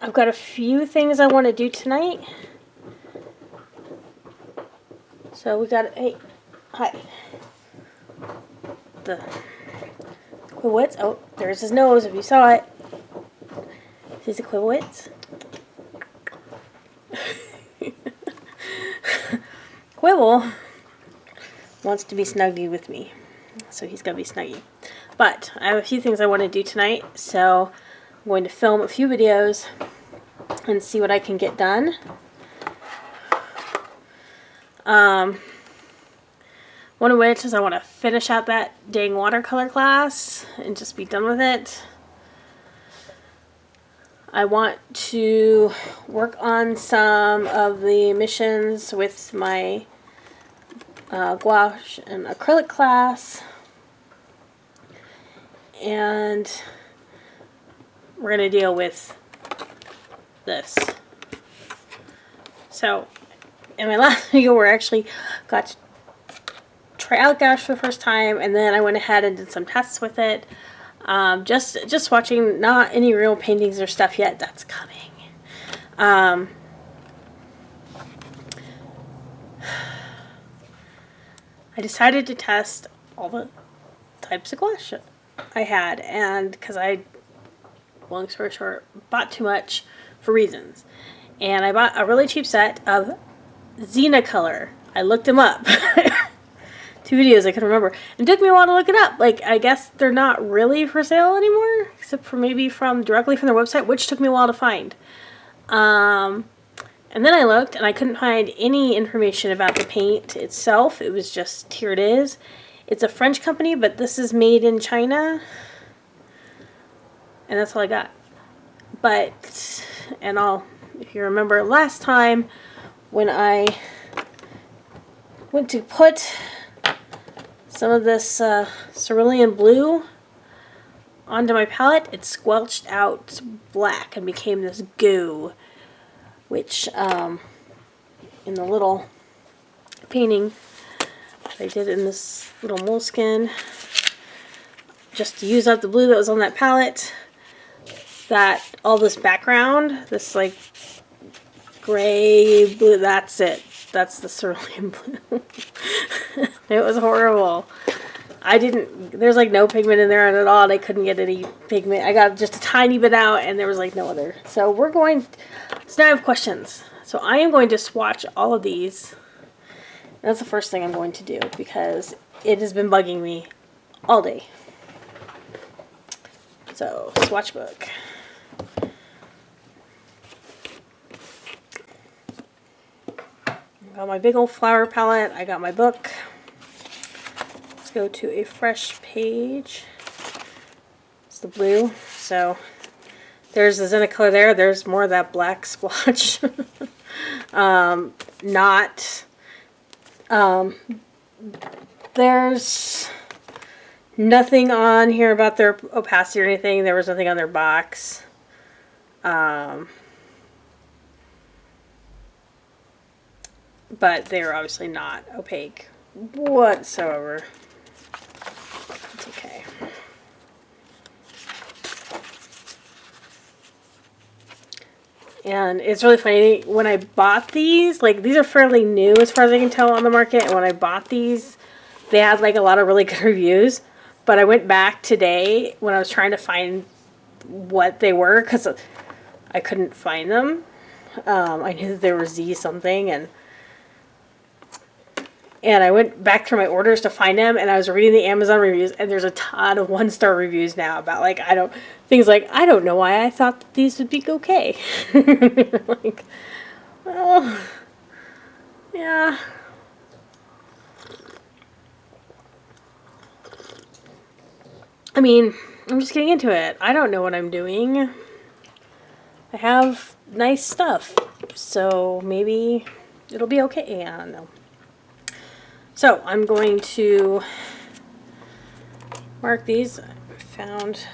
I've got a few things I want to do tonight. So we got hi. The Quillwits. Oh, there's his nose if you saw it. These are Quillwits. Quibble wants to be snuggy with me, so he's gonna be snuggy. But I have a few things I want to do tonight, so I'm going to film a few videos and see what I can get done. One of which is I want to finish out that dang watercolor class and just be done with it. I want to work on some of the missions with my gouache and acrylic class. And we're going to deal with this. So, in my last video, we actually got to try out gouache for the first time, and then I went ahead and did some tests with it. Just swatching, not any real paintings or stuff yet. That's coming. I decided to test all the types of gouache I had, and because I, long story short, bought too much for reasons. And I bought a really cheap set of Zenacolor. I looked them up. 2 videos I couldn't remember. It took me a while to look it up. Like, I guess they're not really for sale anymore, except for maybe directly from their website, which took me a while to find. And then I looked, and I couldn't find any information about the paint itself. It was just, here it is. It's a French company, but this is made in China. And that's all I got. But, and if you remember last time, when I went to put some of this cerulean blue onto my palette, it squelched out black and became this goo, which in the little painting I did in this little moleskin, just to use up the blue that was on that palette, that all this background, this like gray blue, that's it. That's the cerulean blue. It was horrible. There's like no pigment in there at all, and I couldn't get any pigment. I got just a tiny bit out, and there was like no other. So so now I have questions. So I am going to swatch all of these. That's the first thing I'm going to do, because it has been bugging me all day. So, swatch book. Got my big old flower palette. I got my book. Let's go to a fresh page. It's the blue. So there's the Zenacolor there. There's more of that black splotch. There's nothing on here about their opacity or anything. There was nothing on their box. But they're obviously not opaque whatsoever. It's okay. And it's really funny, when I bought these, like, these are fairly new as far as I can tell on the market, and when I bought these, they had like a lot of really good reviews. But I went back today when I was trying to find what they were, because I couldn't find them. I knew that there was Z something, and I went back through my orders to find them, and I was reading the Amazon reviews, and there's a ton of 1-star reviews now about, like, things like, I don't know why I thought that these would be okay. Like, well, yeah. I mean, I'm just getting into it. I don't know what I'm doing. I have nice stuff, so maybe it'll be okay. I don't know. So I'm going to mark these. I found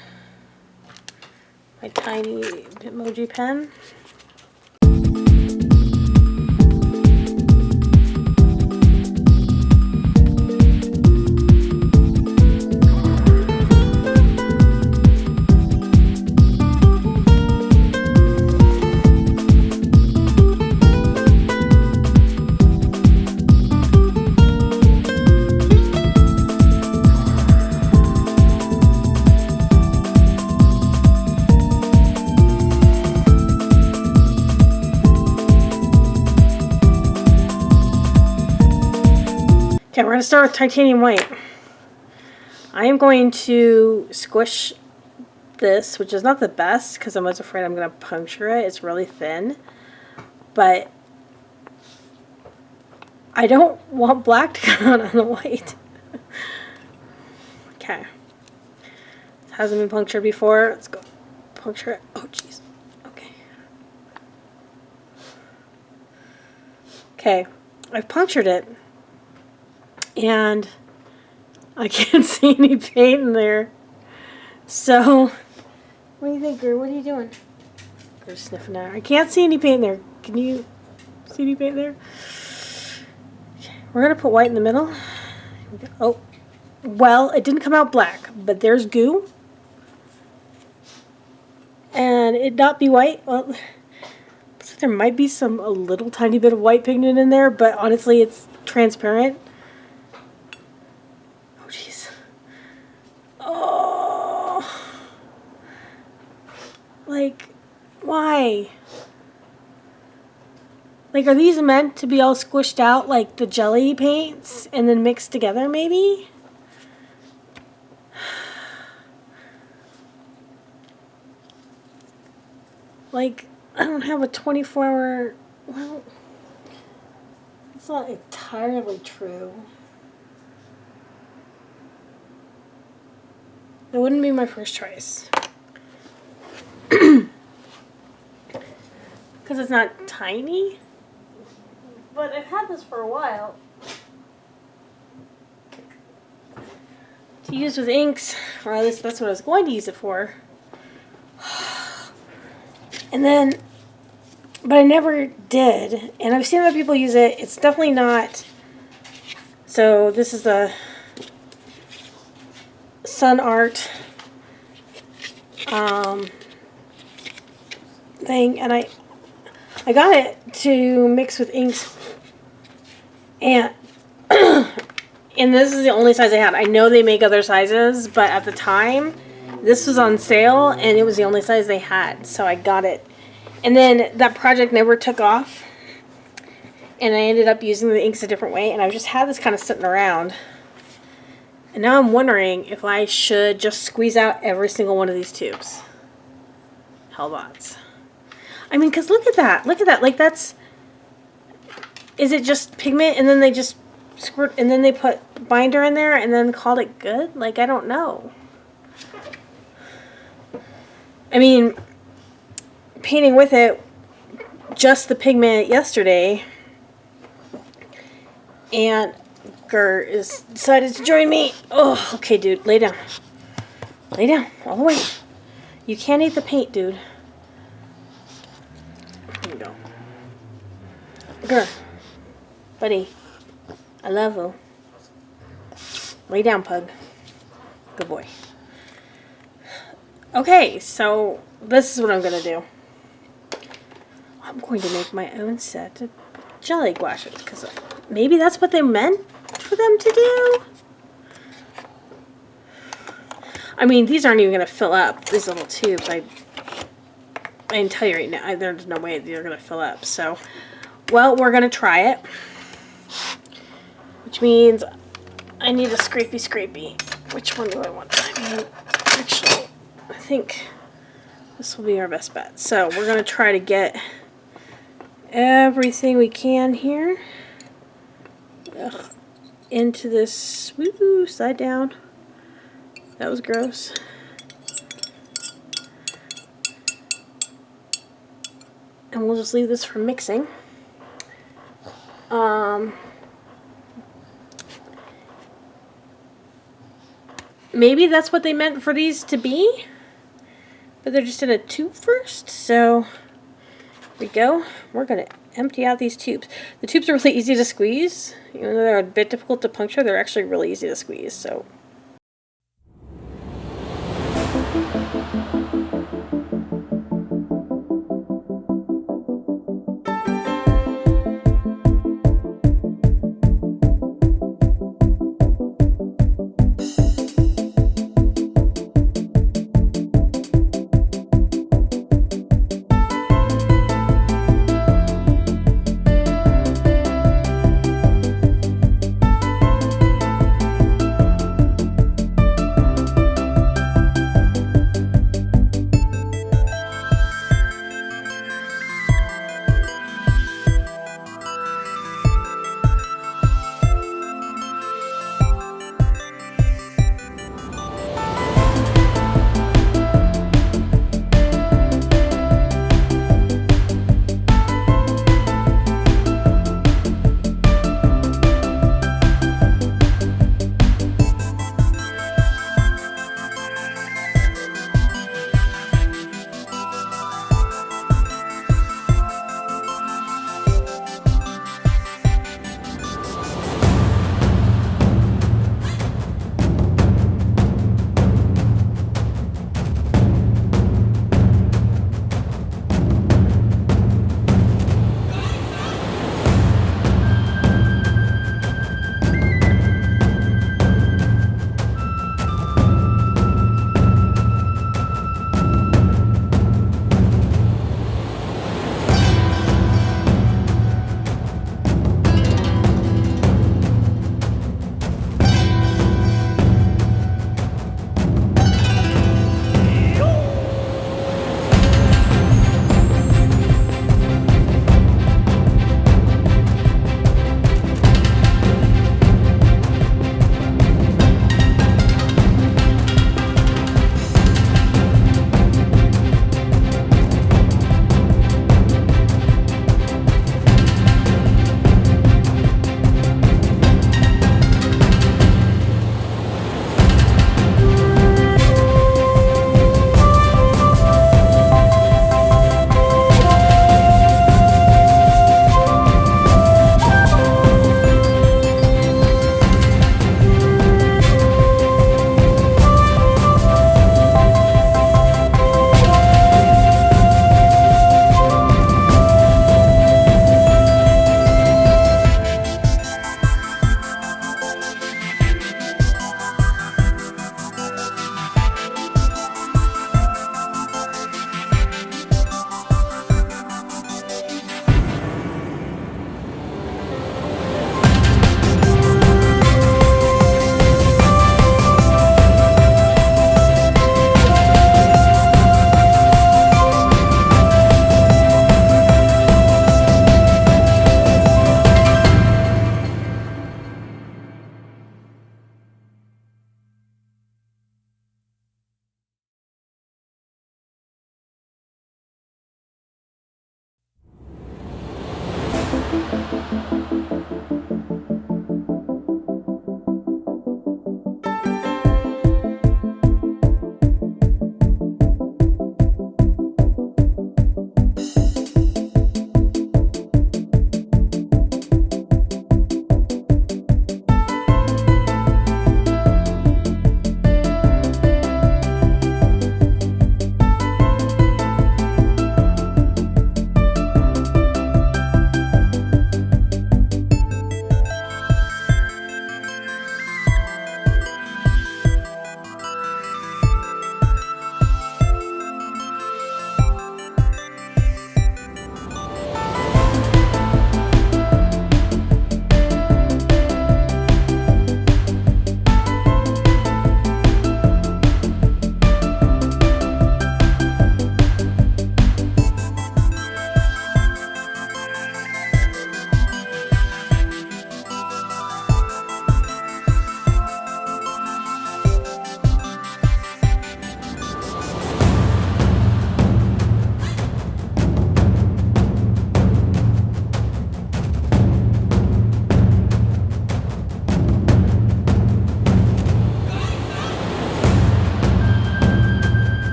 my tiny Bitmoji pen. to start with titanium white. I am going to squish this, which is not the best because I'm always afraid I'm going to puncture it. It's really thin. But I don't want black to come out on the white. Okay. It hasn't been punctured before. Let's go puncture it. Oh, jeez. Okay. Okay. I've punctured it. And I can't see any paint in there. So, what do you think, Gru? What are you doing? Gru's sniffing at her. I can't see any paint in there. Can you see any paint there? Okay. We're going to put white in the middle. Oh, well, it didn't come out black, but there's goo. And it not be white. Well, looks like there might be a little tiny bit of white pigment in there, but honestly, it's transparent. Like, why? Like, are these meant to be all squished out like the jelly paints and then mixed together, maybe? Like, I don't have a 24-hour... Well, it's not entirely true. That wouldn't be my first choice. Because it's not tiny. But I've had this for a while. To use with inks, or at least that's what I was going to use it for. And then, but I never did. And I've seen other people use it. It's definitely not. So this is the Sun Art thing, and I got it to mix with inks, and and this is the only size I had. I know they make other sizes, but at the time this was on sale and it was the only size they had, so I got it. And then that project never took off, and I ended up using the inks a different way, and I just had this kind of sitting around. And now I'm wondering if I should just squeeze out every single one of these tubes. Hellbots. I mean, because look at that. Look at that. Like, that's... Is it just pigment and then they just squirt... And then they put binder in there and then called it good? Like, I don't know. I mean, painting with it, just the yesterday, and Gur is decided to join me. Oh, okay, dude, lay down. Lay down, all the way. You can't eat the paint, dude. Here we go. Gur, buddy, I love you. Lay down, pug. Good boy. Okay, so this is what I'm going to do. I'm going to make my own set of jelly gouaches, because maybe that's what they meant for them to do. I mean, these aren't even going to fill up, these little tubes. I can tell you right now, there's no way they're going to fill up. So, well, we're going to try it. Which means I need a scrapey. Which one do I want? I mean, actually, I think this will be our best bet. So we're going to try to get everything we can here into this. Woo, slide down. That was gross. And we'll just leave this for mixing. Maybe that's what they meant for these to be, but they're just in a tube first. So here we go. We're going to empty out these tubes. The tubes are really easy to squeeze. Even though they're a bit difficult to puncture, they're actually really easy to squeeze. So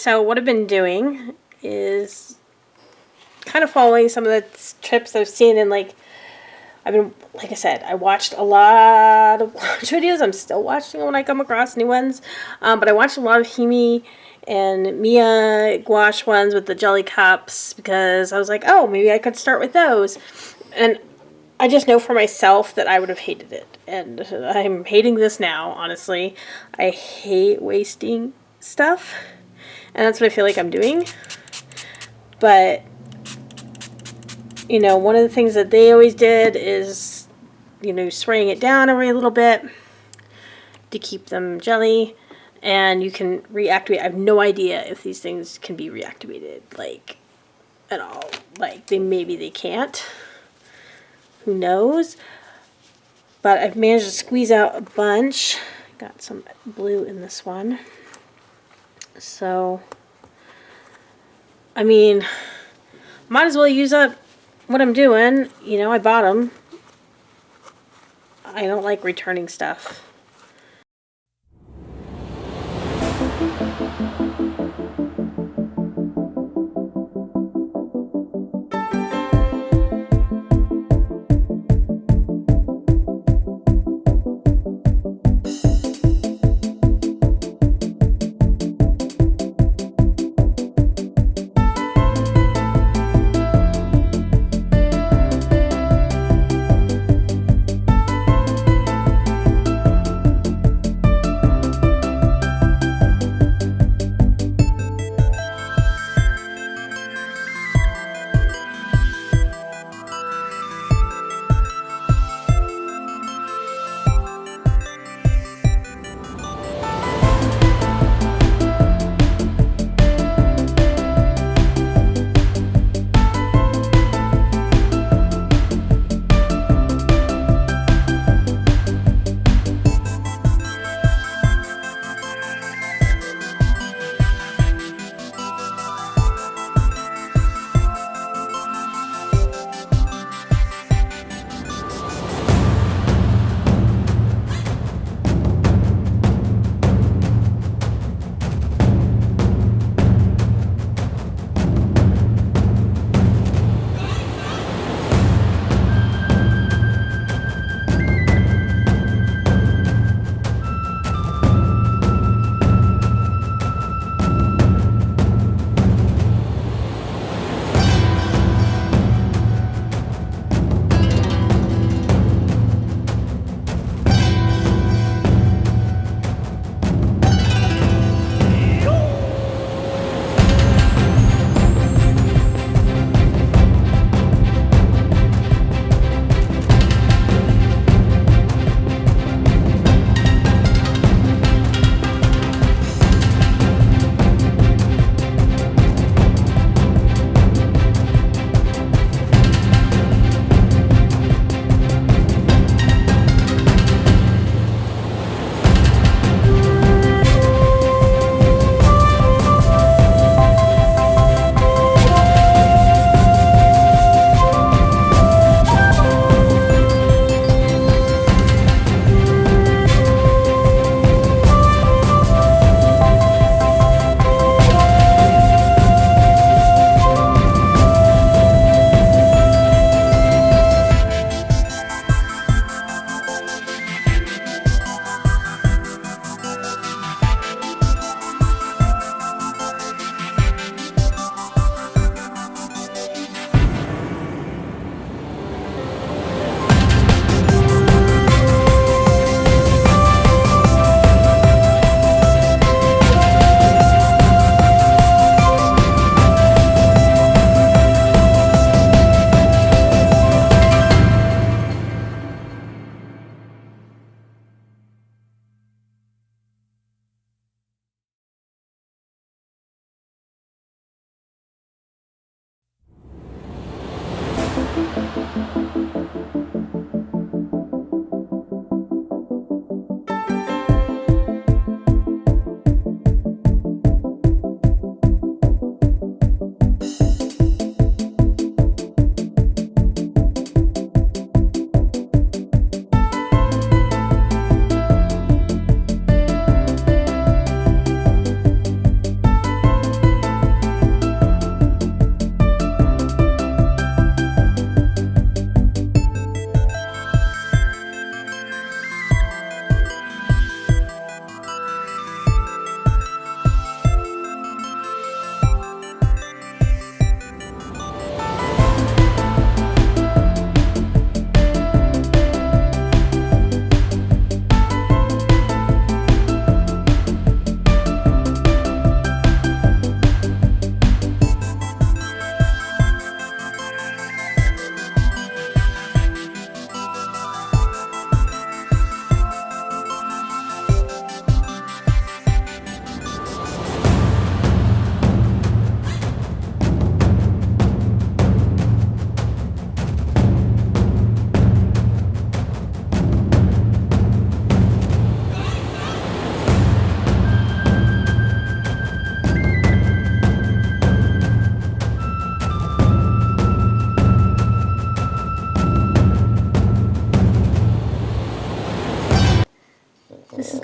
So what I've been doing is kind of following some of the tips I've seen, and like I said, I watched a lot of watch videos. I'm still watching them when I come across new ones. But I watched a lot of Himi and Mia gouache ones with the jelly cups because I was like, oh, maybe I could start with those. And I just know for myself that I would have hated it. And I'm hating this now, honestly. I hate wasting stuff. And that's what I feel like I'm doing. But, you know, one of the things that they always did is, you know, spraying it down every little bit to keep them jelly. And you can reactivate. I have no idea if these things can be reactivated, like, at all. Like, maybe they can't. Who knows? But I've managed to squeeze out a bunch. Got some blue in this one. So, I mean, might as well use up what I'm doing. You know, I bought them. I don't like returning stuff.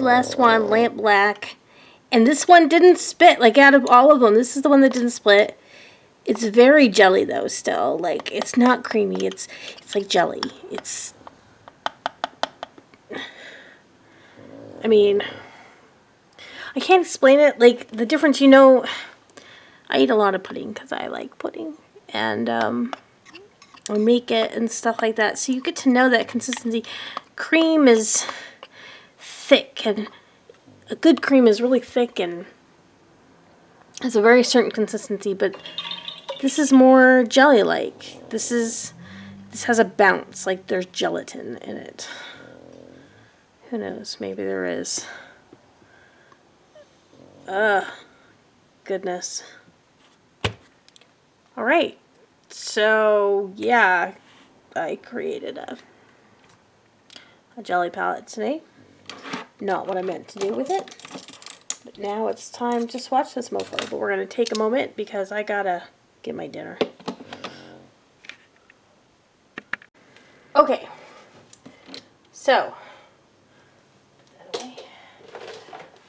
last one, lamp black. And this one didn't spit. Like, out of all of them, this is the one that didn't split. It's very jelly, though, still. Like, it's not creamy. It's like jelly. It's... I mean... I can't explain it. Like, the difference, you know... I eat a lot of pudding because I like pudding. And, I make it and stuff like that. So you get to know that consistency. Cream is thick, and a good cream is really thick and has a very certain consistency, but this is more jelly-like. This has a bounce, like there's gelatin in it. Who knows? Maybe there is. Ugh. Goodness. Alright. So, yeah. I created a jelly palette today. Not what I meant to do with it. But now it's time to swatch this mofo. But we're going to take a moment because I gotta get my dinner. Okay. So,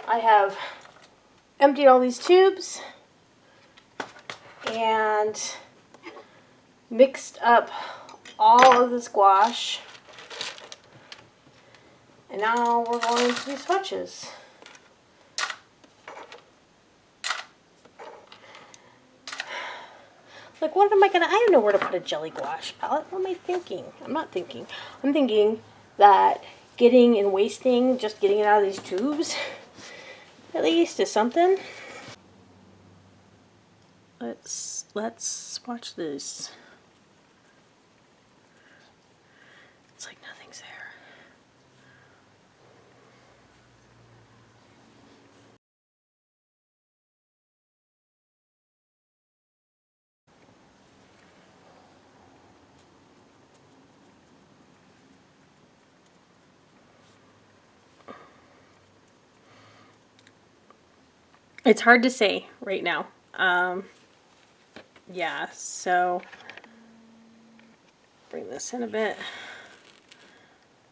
I have emptied all these tubes and mixed up all of this gouache. And now we're going to do swatches. Like, what am I gonna... I don't know where to put a jelly gouache palette. What am I thinking? I'm not thinking. I'm thinking that getting and wasting, just getting it out of these tubes, at least, is something. Let's swatch this. It's like nothing's there. It's hard to say right now. Yeah, so bring this in a bit.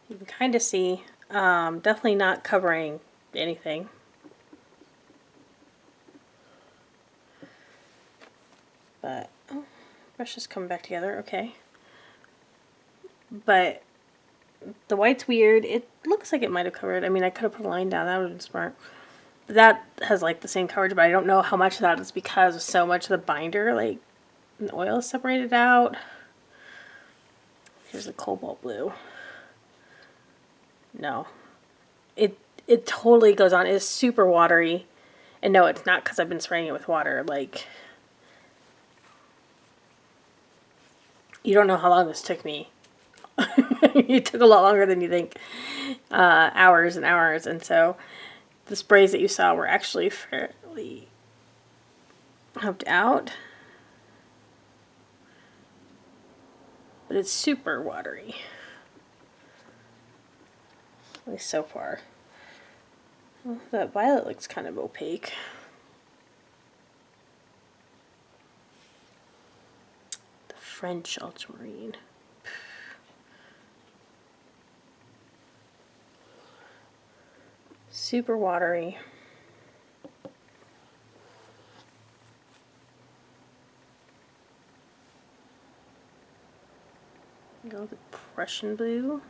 You can kind of see, definitely not covering anything. But, oh, brush is coming back together, okay. But the white's weird. It looks like it might have covered. I mean, I could have put a line down. That would have been smart. But that has like the same coverage, but I don't know how much of that is because of so much of the binder, like the oil is separated out. Here's the cobalt blue. No. It totally goes on. It's super watery. And no, it's not because I've been spraying it with water. Like, you don't know how long this took me. It took a lot longer than you think. Hours and hours. And so the sprays that you saw were actually fairly helped out. But it's super watery. At least so far. Well, that violet looks kind of opaque. The French ultramarine. Super watery. Go with the Prussian blue.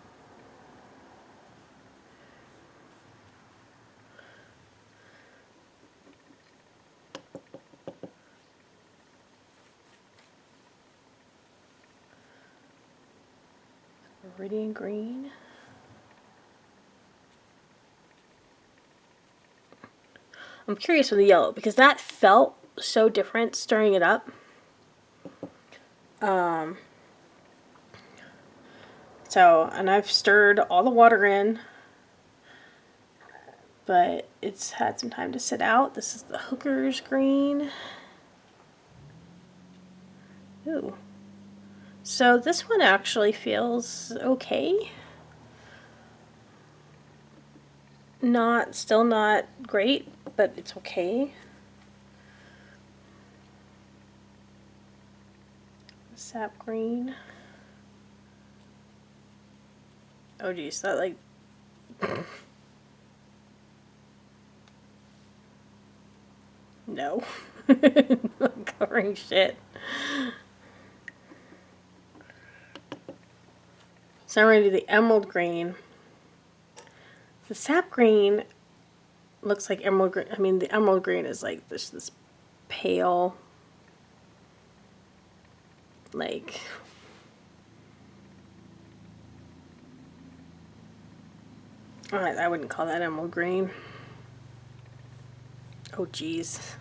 Meridian green. I'm curious with the yellow because that felt so different stirring it up. And I've stirred all the water in, but it's had some time to sit out. This is the Hooker's green. Ooh. So this one actually feels okay. Still not great, but it's okay. Sap green. Oh geez, that like No. Not covering shit. So I'm going to do the emerald green. The sap green looks like emerald green. I mean, the emerald green is like this pale, like, I wouldn't call that emerald green. Oh, geez.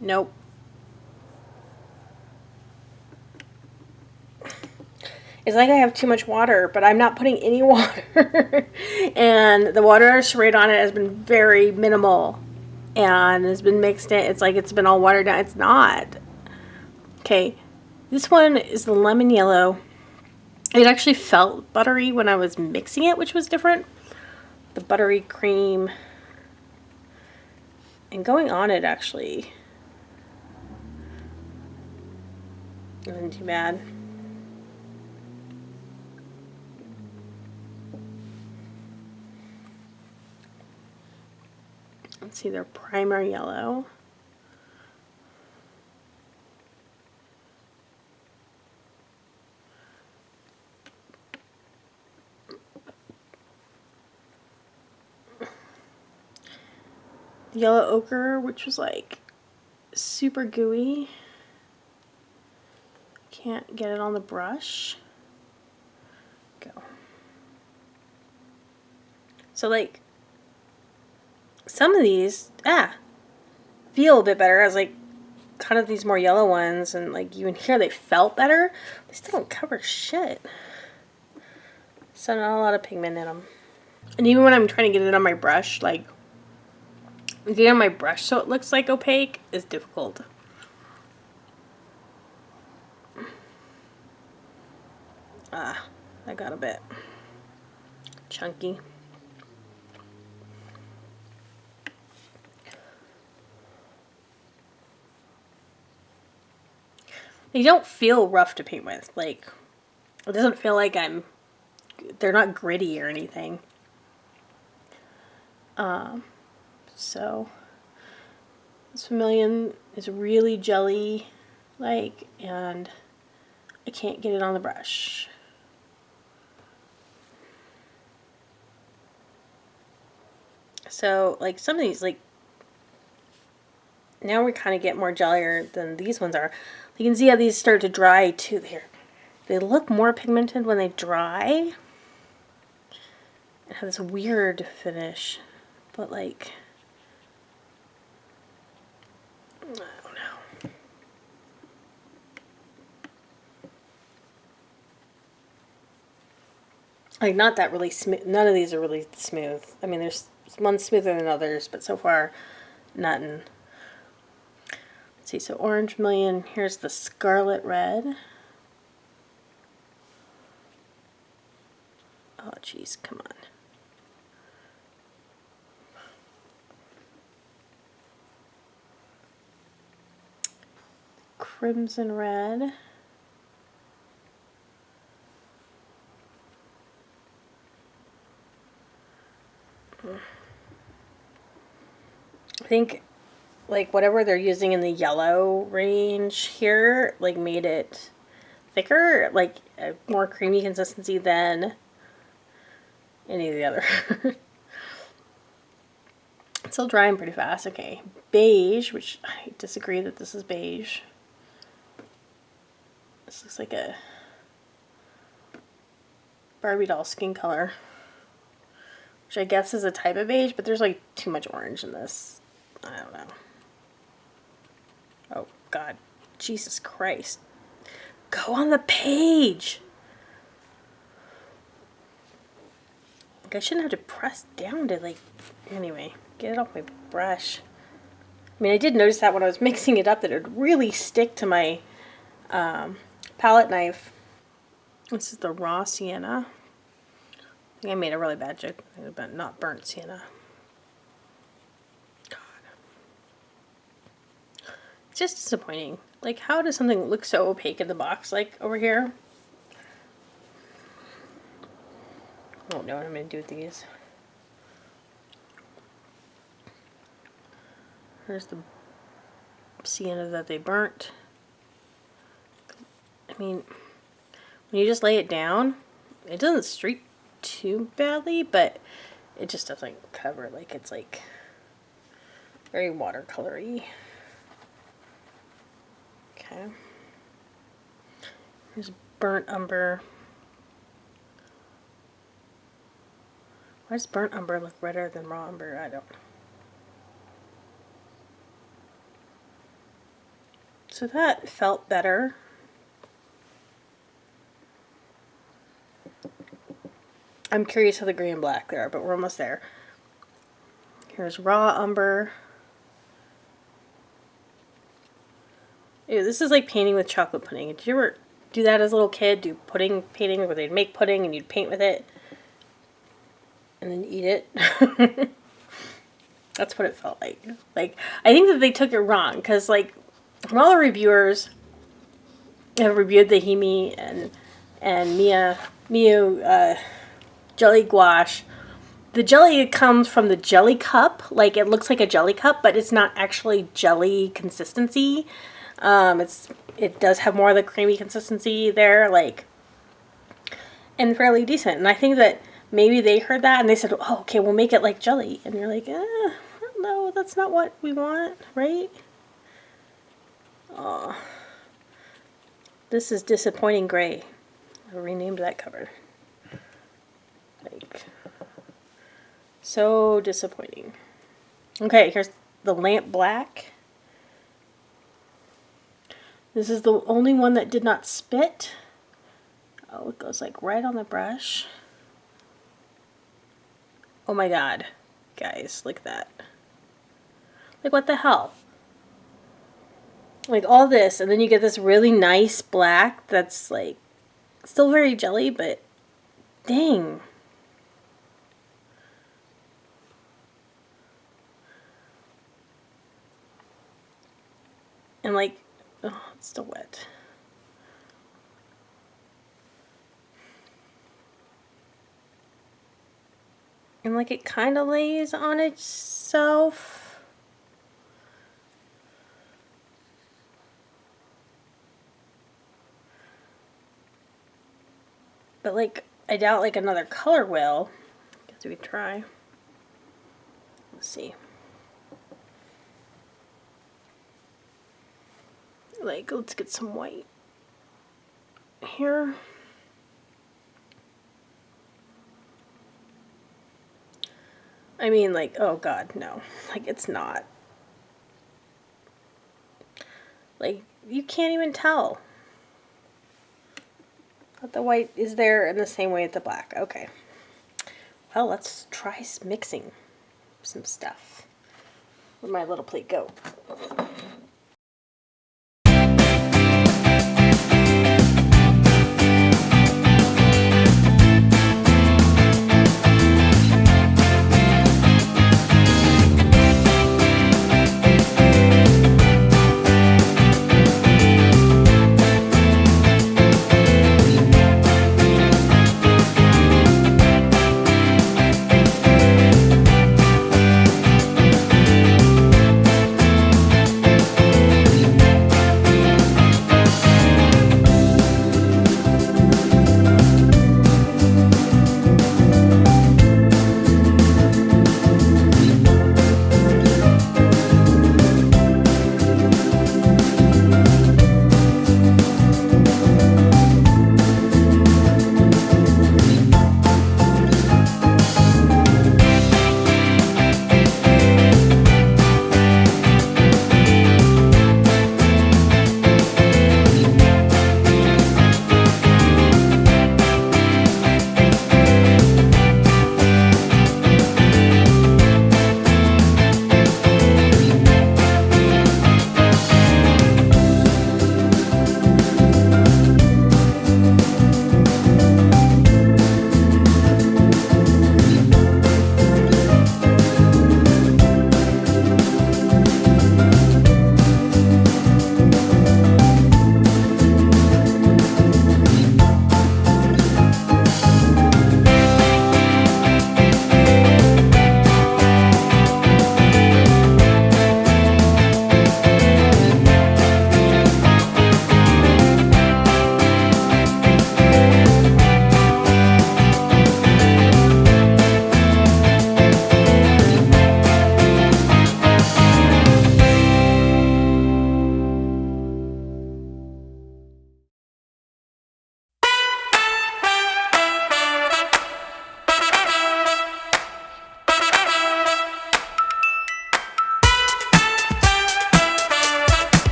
Nope. It's like I have too much water, but I'm not putting any water. And the water I sprayed on it has been very minimal. And has been mixed in. It's like it's been all watered down. It's not. Okay. This one is the lemon yellow. It actually felt buttery when I was mixing it, which was different. The buttery cream. And going on it actually isn't too bad. Let's see, their primer yellow. The yellow ochre, which was like super gooey. Can't get it on the brush. Go. So like some of these, feel a bit better as like kind of these more yellow ones, and like you can hear they felt better. They still don't cover shit. So not a lot of pigment in them. And even when I'm trying to get it on my brush, like getting on my brush so it looks like opaque is difficult. I got a bit chunky. They don't feel rough to paint with. Like, it doesn't feel like they're not gritty or anything. So this vermilion is really jelly like, and I can't get it on the brush. So like some of these, like now we kind of get more jellier than these ones are. You can see how these start to dry too. They look more pigmented when they dry. It has this weird finish, but like, I don't know. Like not that really smooth. None of these are really smooth. I mean, there's one smoother than others, but so far, nothing. Let's see, so orange vermilion. Here's the scarlet red. Oh, geez, come on. Crimson red. I think like whatever they're using in the yellow range here like made it thicker, like a more creamy consistency than any of the other. It's still drying pretty fast. Okay, beige, which I disagree that this is beige. This looks like a Barbie doll skin color, which I guess is a type of beige, but there's like too much orange in this. I don't know. Oh God, Jesus Christ. Go on the page. Like I shouldn't have to press down to like, anyway, get it off my brush. I mean, I did notice that when I was mixing it up that it would really stick to my palette knife. This is the raw sienna. I think I made a really bad joke, but not burnt sienna. God. It's just disappointing. Like, how does something look so opaque in the box, like over here? don't know what I'm going to do with these. There's the sienna that they burnt. I mean, when you just lay it down, it doesn't streak too badly, but it just doesn't cover. Like, it's like very watercolory. Okay. Here's burnt umber. Why does burnt umber look redder than raw umber? I don't know. So that felt better. I'm curious how the gray and black there are, but we're almost there. Here's raw umber. Ew, this is like painting with chocolate pudding. Did you ever do that as a little kid? Do pudding painting where they'd make pudding and you'd paint with it and then eat it? That's what it felt like. Like, I think that they took it wrong because, like, from all the reviewers have reviewed the Himi and Miu jelly gouache. The jelly comes from the jelly cup. Like, it looks like a jelly cup, but it's not actually jelly consistency. It does have more of the creamy consistency there, like, and fairly decent. And I think that maybe they heard that and they said, oh, okay, we'll make it like jelly. And you're like, no, that's not what we want, right? Oh, this is disappointing gray. I renamed that cover. Like, so disappointing. Okay, here's the lamp black. This is the only one that did not spit. Oh, it goes like right on the brush. Oh my god. Guys, look at that. Like, what the hell? Like, all this, and then you get this really nice black that's, like, still very jelly, but dang. And, like, oh, it's still wet. And, like, it kind of lays on itself. But, like, I doubt, like, another color will. Guess we try. Let's see. Like, let's get some white here. I mean, like, oh god, no. Like, it's not. Like, you can't even tell. But the white is there in the same way as the black. Okay. Well, let's try mixing some stuff. Where'd my little plate go?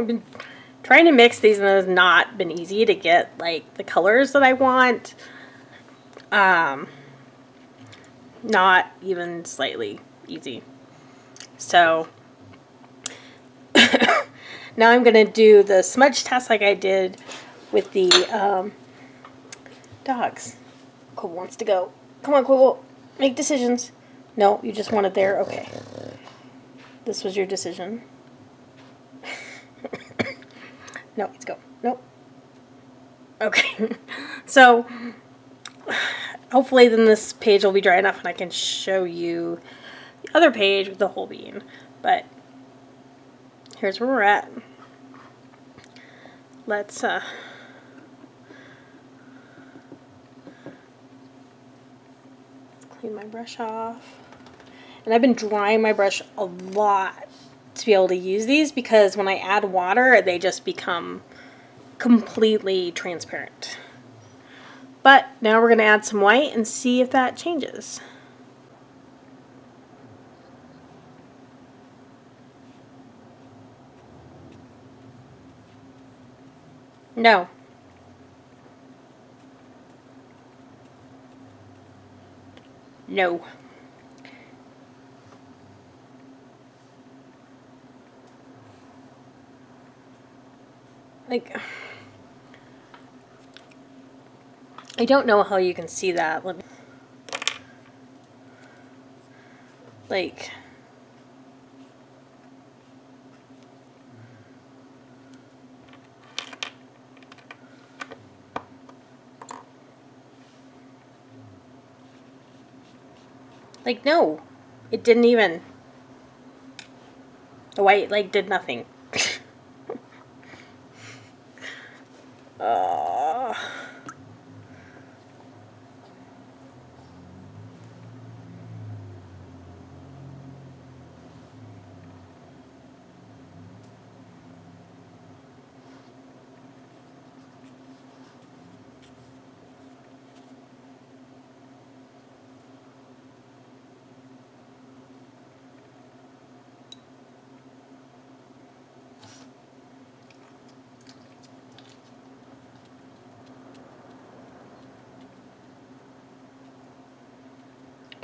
I've been trying to mix these and it has not been easy to get like the colors that I want. Not even slightly easy. So now I'm going to do the smudge test like I did with the dogs. Quibble wants to go. Come on, Quibble. Make decisions. No, you just want it there? Okay. This was your decision. No, let's go. Nope. Okay. So hopefully then this page will be dry enough and I can show you the other page with the whole bean. But here's where we're at. Let's clean my brush off. And I've been drying my brush a lot to be able to use these because when I add water, they just become completely transparent. But now we're going to add some white and see if that changes. No. No. Like, I don't know how you can see that. Let me, like, no, it didn't even, the white, like, did nothing.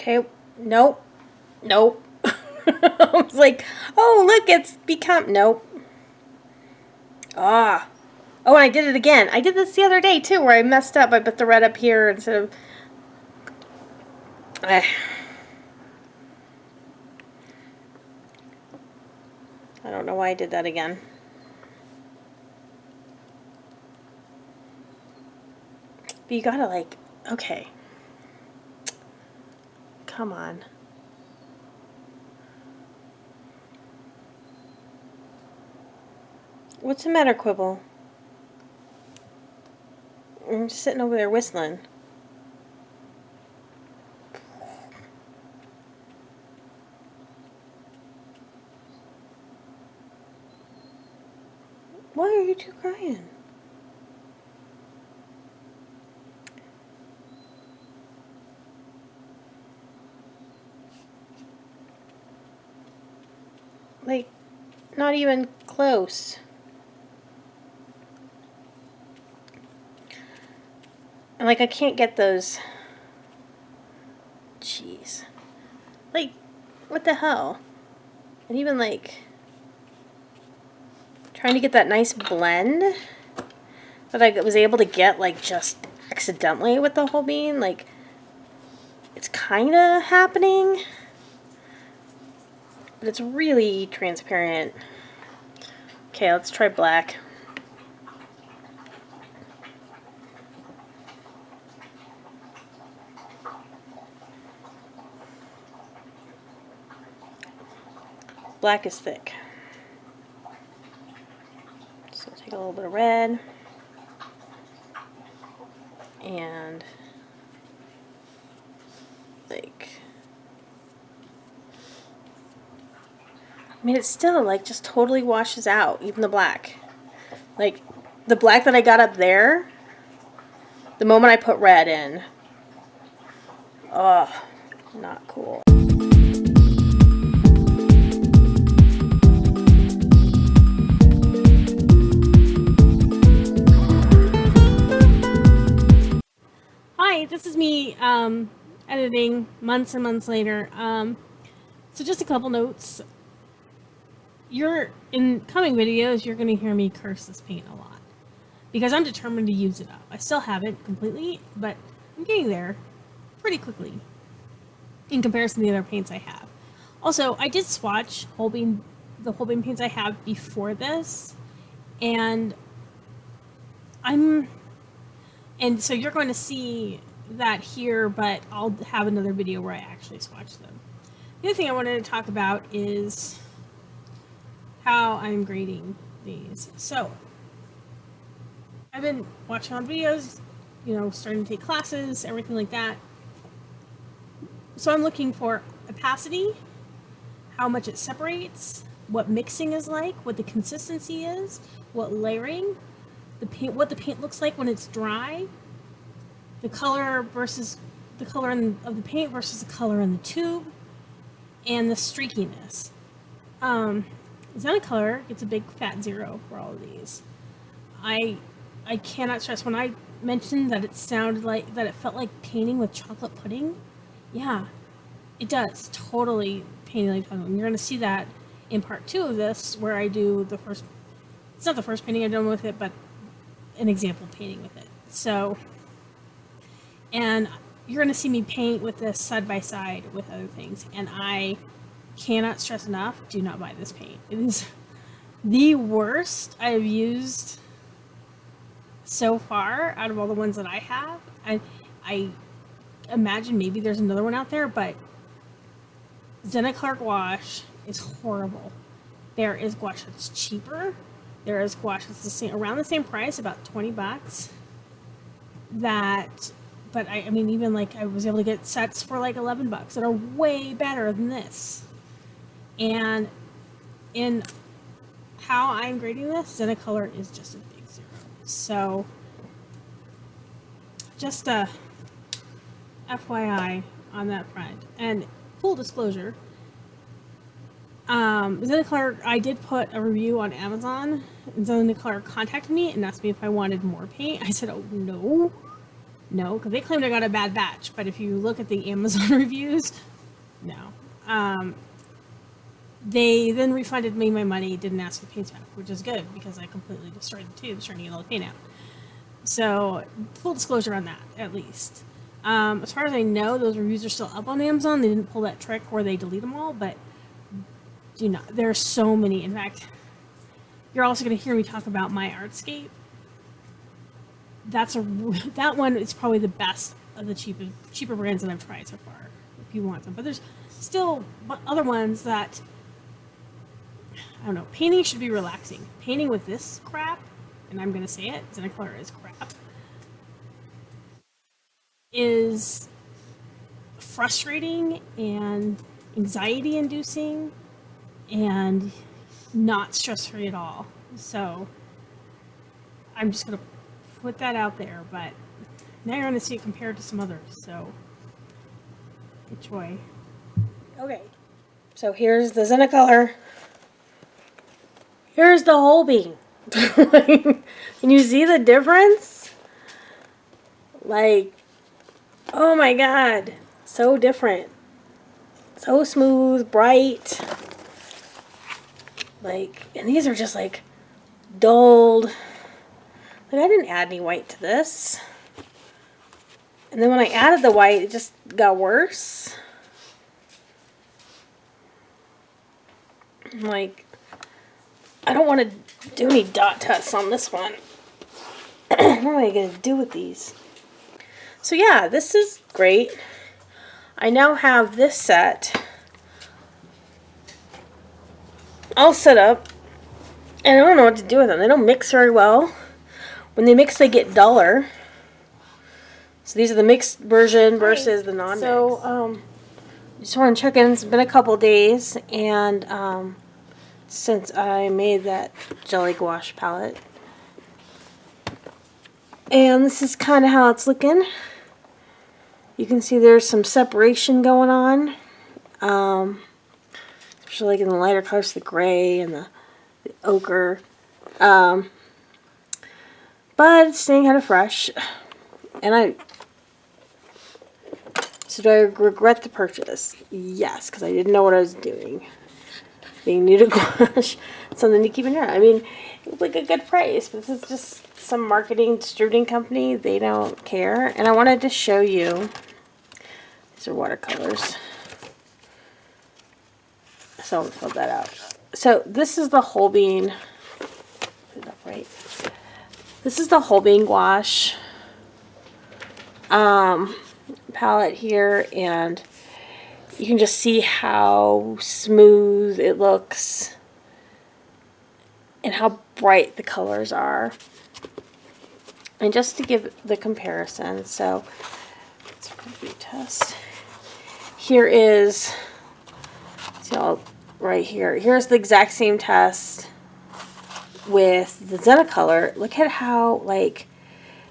Okay, nope, nope. I was like, oh, look, it's become, nope. Ah. Oh, and I did it again. I did this the other day, too, where I messed up. I put the red up here instead of... I don't know why I did that again. But you gotta, like, okay. Come on. What's the matter, Quibble? I'm just sitting over there whistling. Why are you two crying? Like, not even close. And like, I can't get those. Jeez. Like, what the hell? And even like, trying to get that nice blend that I was able to get like just accidentally with the whole bean. Like, it's kind of happening. But it's really transparent. Okay, let's try black. Black is thick. So take a little bit of red. And like, I mean, it still like just totally washes out, even the black. Like, the black that I got up there, the moment I put red in, oh, not cool. this is me editing months and months later. So just a couple notes. In coming videos, you're going to hear me curse this paint a lot because I'm determined to use it up. I still haven't completely, but I'm getting there pretty quickly in comparison to the other paints I have. Also, I did swatch the whole beam paints I have before this, and so you're going to see that here, but I'll have another video where I actually swatch them. The other thing I wanted to talk about is how I'm grading these. So I've been watching on videos, starting to take classes, everything like that. So I'm looking for opacity, how much it separates, what mixing is like, what the consistency is, what layering, what the paint looks like when it's dry, the color versus the color of the paint versus the color in the tube, and the streakiness. Zenacolor gets a big fat 0 for all of these. I cannot stress, when I mentioned that it felt like painting with chocolate pudding. Yeah, it does. Totally painting like chocolate. And you're going to see that in part 2 of this, where I do it's not the first painting I've done with it, but an example painting with it. So, and you're going to see me paint with this side by side with other things. And I cannot stress enough, do not buy this paint. It is the worst I have used so far out of all the ones that I have. I imagine maybe there's another one out there, but Zenacolor Gouache is horrible. There is gouache that's cheaper. There is gouache that's around the same price, about 20 bucks. But I mean, even like I was able to get sets for like 11 bucks that are way better than this. And in how I'm grading this, Zenacolor is just a big 0. So, just a FYI on that front. And full disclosure, Zenacolor, I did put a review on Amazon, and Zenacolor contacted me and asked me if I wanted more paint. I said, oh, no, because they claimed I got a bad batch, but if you look at the Amazon reviews, no. They then refunded me my money, didn't ask for the paint back, which is good, because I completely destroyed the tubes trying to get all the paint out. So, full disclosure on that, at least. As far as I know, those reviews are still up on Amazon. They didn't pull that trick where they delete them all, but there are so many. In fact, you're also going to hear me talk about my Artscape. That one is probably the best of the cheaper brands that I've tried so far, if you want them. But there's still other ones that, I don't know, painting should be relaxing. Painting with this crap, and I'm going to say it, Zenacolor is crap, is frustrating and anxiety-inducing and not stress-free at all. So I'm just going to put that out there, but now you're going to see it compared to some others, so enjoy. Okay, so here's the Zenacolor. Here's the whole beam. Can you see the difference? Like, oh my god, so different. So smooth, bright. Like, and these are just like dulled. Like, I didn't add any white to this. And then when I added the white, it just got worse. Like, I don't want to do any dot tests on this one. What am I going to do with these? So yeah, this is great. I now have this set all set up, and I don't know what to do with them. They don't mix very well. When they mix, they get duller. So these are the mixed version versus the non-mixed. So just want to check in. It's been a couple days, and since I made that jelly gouache palette. And this is kind of how it's looking. You can see there's some separation going on. Especially like in the lighter colors, the gray and the ochre. But it's staying kind of fresh. And So do I regret the purchase? Yes, because I didn't know what I was doing. Being new to gouache, something to keep in mind. I mean, it was like a good price, but this is just some marketing distributing company. They don't care. And I wanted to show you, these are watercolors. So I'll fill that out. So this is the Holbein, put it up right. This is the Holbein gouache palette here, and you can just see how smooth it looks and how bright the colors are. And just to give the comparison, so let's review test. Here is, see all right here. Here's the exact same test with the Zenacolor. Look at how like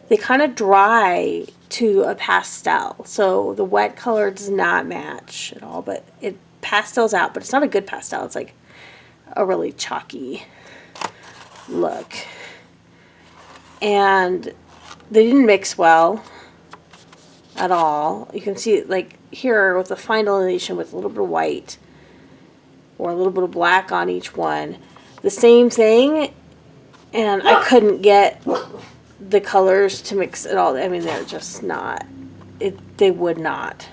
they kind of dry to a pastel. So the wet color does not match at all, but it pastels out, but it's not a good pastel. It's like a really chalky look. And they didn't mix well at all. You can see like here with the fine delineation with a little bit of white or a little bit of black on each one. The same thing, and I couldn't get the colors to mix at all. I mean, they're just not, they would not.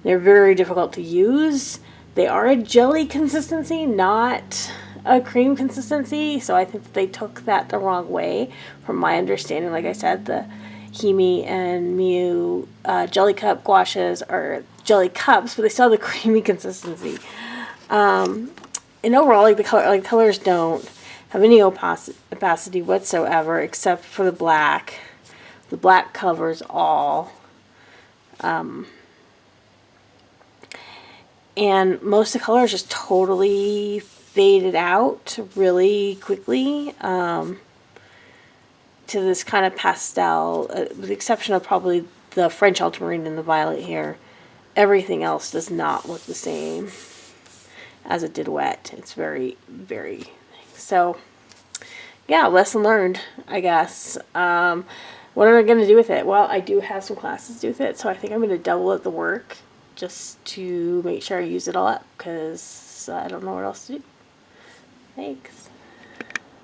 They're very difficult to use. They are a jelly consistency, not a cream consistency. So I think that they took that the wrong way from my understanding. Like I said, the Himi and Miu jelly cup gouaches are jelly cups, but they still have the creamy consistency. And overall, like the colors don't have any opacity whatsoever, except for the black. The black covers all. And most of the colors just totally faded out really quickly to this kind of pastel, with the exception of probably the French ultramarine and the violet here. Everything else does not look the same as it did wet. It's very, very, so yeah, lesson learned, I guess. What am I going to do with it? Well, I do have some classes to do with it, so I think I'm going to double up the work just to make sure I use it all up, because I don't know what else to do. Thanks.